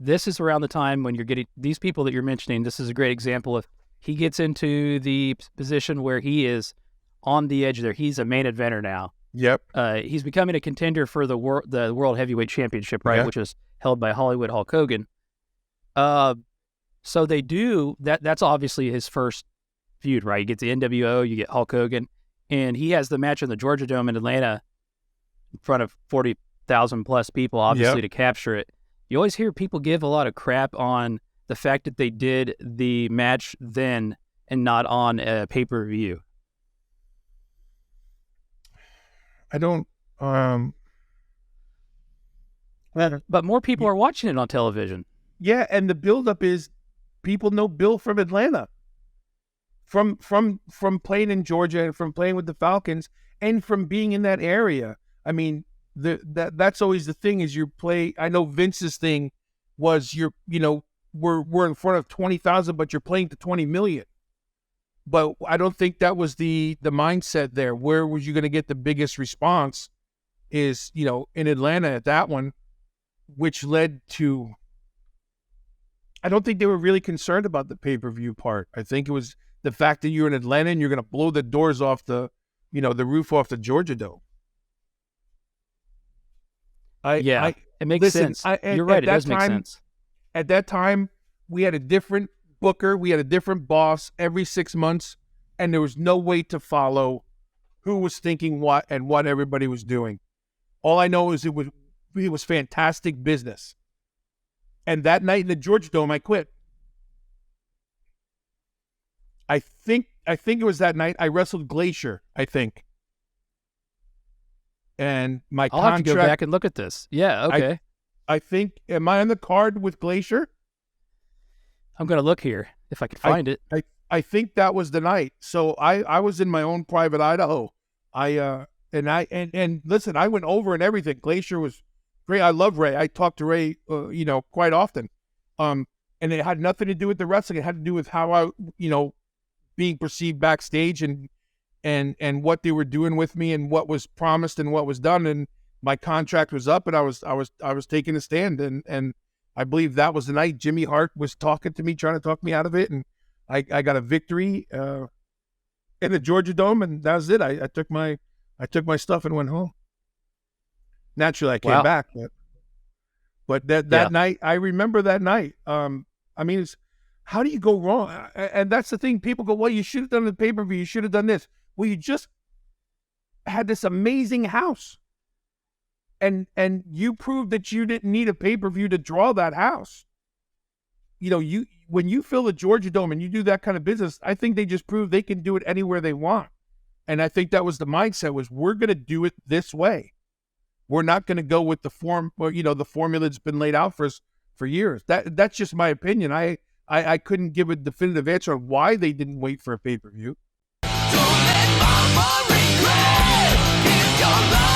this is around the time when you're getting these people that you're mentioning. This is a great example of he gets into the position where he is on the edge there. He's a main eventer now. Yep. He's becoming a contender for the World Heavyweight Championship, right? Yeah. Which is held by Hollywood Hulk Hogan. So they do that. That's obviously his first feud, right? You get the NWO, you get Hulk Hogan, and he has the match in the Georgia Dome in Atlanta in front of 40,000 plus people, obviously, to capture it. You always hear people give a lot of crap on the fact that they did the match then and not on a pay-per-view. I don't. But more people are watching it on television. Yeah, and the buildup is people know Bill from Atlanta, from playing in Georgia and from playing with the Falcons and from being in that area. I mean, that's always the thing is you play. I know Vince's thing was we're in front of 20,000, but you're playing to 20 million. But I don't think that was the mindset there. Where was you going to get the biggest response is, in Atlanta at that one, which led to, I don't think they were really concerned about the pay-per-view part. I think it was the fact that you're in Atlanta and you're going to blow the doors off the roof off the Georgia Dome. It makes sense. You're right. It does make sense. At that time, we had a different booker. We had a different boss every 6 months, and there was no way to follow who was thinking what and what everybody was doing. All I know is it was fantastic business. And that night in the Georgia Dome, I quit. I think it was that night I wrestled Glacier, I think. And my I'll have to go back and look at this. Yeah, okay. I think, am I on the card with Glacier? I'm going to look here if I can find it. I think that was the night. So I was in my own private Idaho. And listen, I went over and everything. Glacier was great. I love Ray. I talked to Ray, quite often. And it had nothing to do with the wrestling. It had to do with how I, being perceived backstage and what they were doing with me and what was promised and what was done. And my contract was up and I was taking a stand. And I believe that was the night Jimmy Hart was talking to me, trying to talk me out of it. And I got a victory in the Georgia Dome, and that was it. I took my stuff and went home. Naturally, I came back, but that night, I remember that night. How do you go wrong? And that's the thing. People go, well, you should have done the pay-per-view. You should have done this. Well, you just had this amazing house. And you proved that you didn't need a pay-per-view to draw that house. When you fill the Georgia Dome and you do that kind of business, I think they just proved they can do it anywhere they want. And I think that was the mindset was we're going to do it this way. We're not going to go with the form or, the formula that's been laid out for us for years. That's just my opinion. I couldn't give a definitive answer on why they didn't wait for a pay-per-view. Don't let mama regret. Give your love.